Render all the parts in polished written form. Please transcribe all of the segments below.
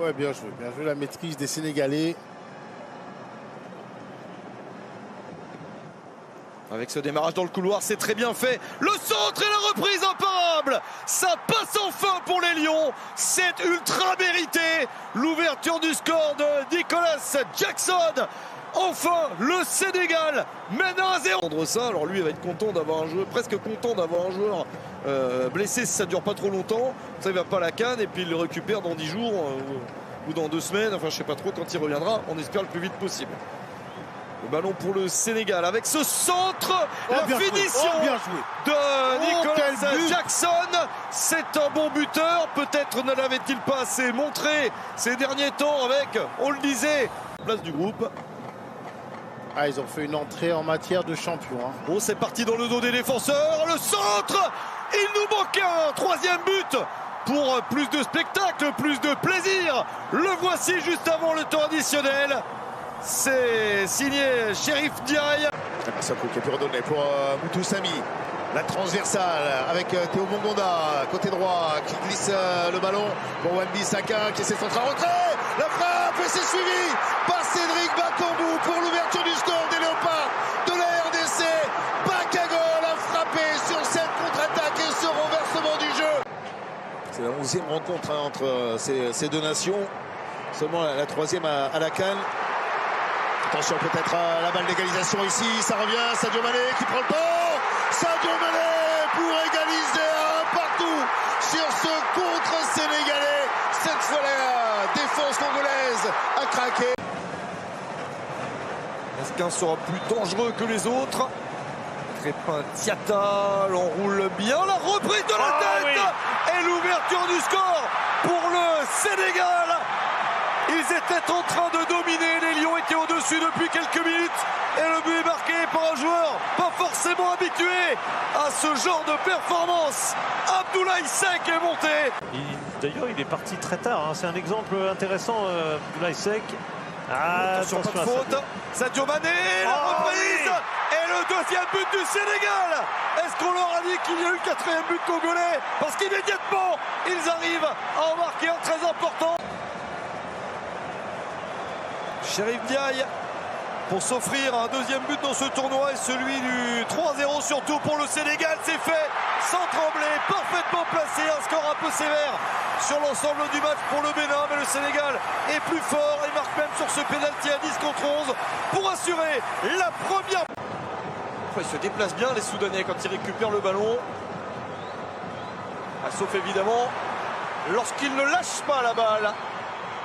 Ouais, bien joué la maîtrise des Sénégalais. Avec ce démarrage dans le couloir, c'est très bien fait. Le centre et la reprise imparable. Ça passe enfin pour les Lions. C'est ultra mérité. L'ouverture du score de Nicolas Jackson. Enfin, le Sénégal mène 1-0. Ça, alors lui, il va être content d'avoir un joueur, presque content d'avoir un joueur blessé si ça dure pas trop longtemps. Ça, il va pas à la CAN et puis il le récupère dans 10 jours ou dans 2 semaines. Enfin, je sais pas trop quand il reviendra. On espère le plus vite possible. Le ballon pour le Sénégal avec ce centre, la finition de Nicolas Jackson. C'est un bon buteur. Peut-être ne l'avait-il pas assez montré ces derniers temps avec, on le disait, la place du groupe. Ah, ils ont fait une entrée en matière de champion. Bon, c'est parti dans le dos des défenseurs. Le centre, il nous manque un 3e but pour plus de spectacle, plus de plaisir. Le voici juste avant le temps additionnel. C'est signé Chérif Ndiaye. Massakou qui a pu redonner pour Moutou Samy. La transversale avec Théo Mongonda, côté droit, qui glisse le ballon pour Wan-Bissaka qui essaie de centrer en retrait. La frappe et c'est suivi par Cédric Bakambu pour l'ouverture du score des Léopards de la RDC. Bakagol a frappé sur cette contre-attaque et ce renversement du jeu. C'est la 11e rencontre entre ces deux nations. Seulement la 3e à la CAN. Attention peut-être à la balle d'égalisation ici, ça revient, Sadio Mané qui prend le temps. Sadio Mané pour égaliser un partout sur ce contre sénégalais. Cette fois la défense congolaise a craqué. Est-ce qu'un sera plus dangereux que les autres? Crépin Diatta l'enroule bien, la reprise de la tête et l'ouverture du score pour le Sénégal. Ils étaient en train de dominer, les Lions étaient au-dessus depuis quelques minutes et le but est marqué par un joueur pas forcément habitué à ce genre de performance. Abdoulaye Seck est monté. D'ailleurs, il est parti très tard, c'est un exemple intéressant, Abdoulaye Seck. Attention, pas de faute. Sadio Mané, la reprise et le 2e but du Sénégal. Est-ce qu'on leur a dit qu'il y a eu le 4e but congolais? Parce qu'immédiatement, ils arrivent à en marquer un très important. Chérif Ndiaye pour s'offrir un 2e but dans ce tournoi et celui du 3-0 surtout pour le Sénégal. C'est fait sans trembler, parfaitement placé, un score un peu sévère sur l'ensemble du match pour le Bénin, mais le Sénégal est plus fort et marque même sur ce pénalty à 10 contre 11 pour assurer la première. Ils se déplacent bien les Soudanais quand ils récupèrent le ballon, sauf évidemment lorsqu'ils ne lâchent pas la balle.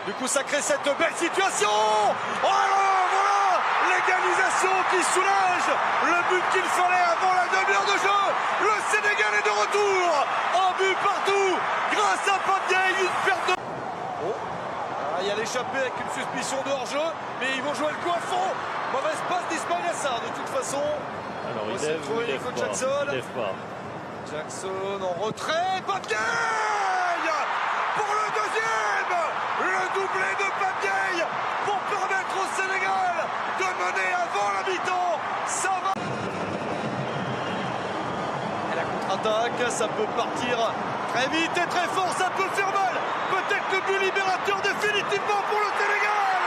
Du coup, ça crée cette belle situation. Oh là, voilà l'égalisation qui soulage. Le but qu'il fallait avant la demi-heure de jeu. Le Sénégal est de retour. Un but partout grâce à Pape, une perte de... Oh, il y a l'échappée avec une suspicion de hors-jeu. Mais ils vont jouer le coup à fond. Mauvaise passe d'Ismaïla Sarr de toute façon. Alors il lève Jackson. Pas. Jackson en retrait. Pape pour le 2e. Le doublé de Pape pour permettre au Sénégal de mener avant la mi-temps. Ça va. Et la contre-attaque, ça peut partir très vite et très fort, ça peut faire mal. Peut-être le but libérateur définitivement pour le Sénégal.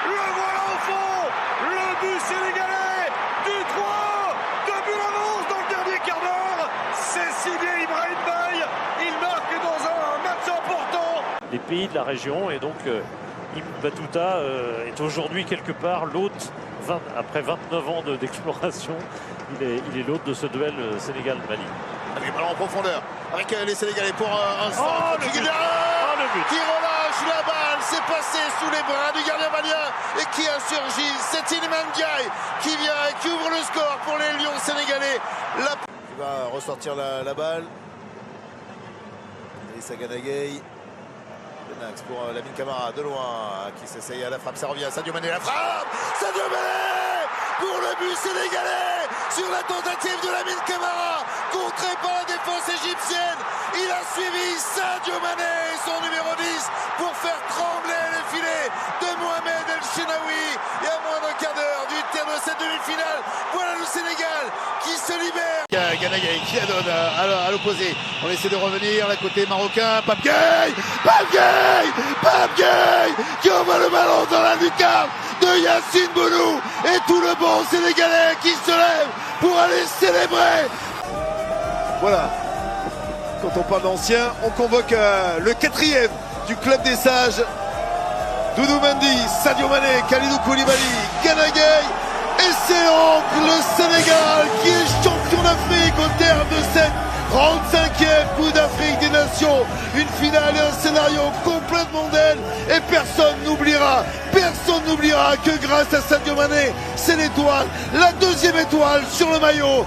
Le voilà au fond. Le but sénégalais du 3. 2 buts d'avance dans le dernier quart d'heure. C'est signé Ibrahim Baye. Il marque dans un match important. Les pays de la région et donc Ibn Battuta est aujourd'hui quelque part l'hôte, après 29 ans d'exploration, il est l'hôte de ce duel Sénégal-Mali. Allez, ballon en profondeur avec les Sénégalais pour un centre le but. Qui relâche la balle, c'est passé sous les bras du gardien malien et qui a surgi. C'est Iliman Ndiaye qui vient et qui ouvre le score pour les Lions sénégalais. Il va ressortir la balle. Elissa Ganagay. Benax pour Lamine Camara de loin qui s'essaye à la frappe, ça revient, Sadio Mané la frappe, Sadio Mané pour le but sénégalais sur la tentative de Lamine Camara, contré par la défense égyptienne. Il a suivi Sadio Mané, son numéro 10, pour faire trembler les filets de Mohamed El Chenaoui. Et à moins d'un quart d'heure du terme de cette demi-finale, voilà le Sénégal qui se libère. Ganagay qui adonne à l'opposé. On essaie de revenir, là côté marocain. Pape Gueye, lucarne de Yacine Bounou et tout le bon Sénégalais qui se lève pour aller célébrer. Voilà, quand on parle d'ancien, on convoque le 4e du club des sages. Doudou Mendy, Sadio Mané, Kalidou Koulibaly, Gana Gueye et c'est donc le Sénégal qui est champion d'Afrique au terme de cette 35e Coupe d'Afrique des Nations. Une finale et un scénario complètement dingue et personne n'oubliera que grâce à Sadio Mané, c'est l'étoile, la 2e étoile sur le maillot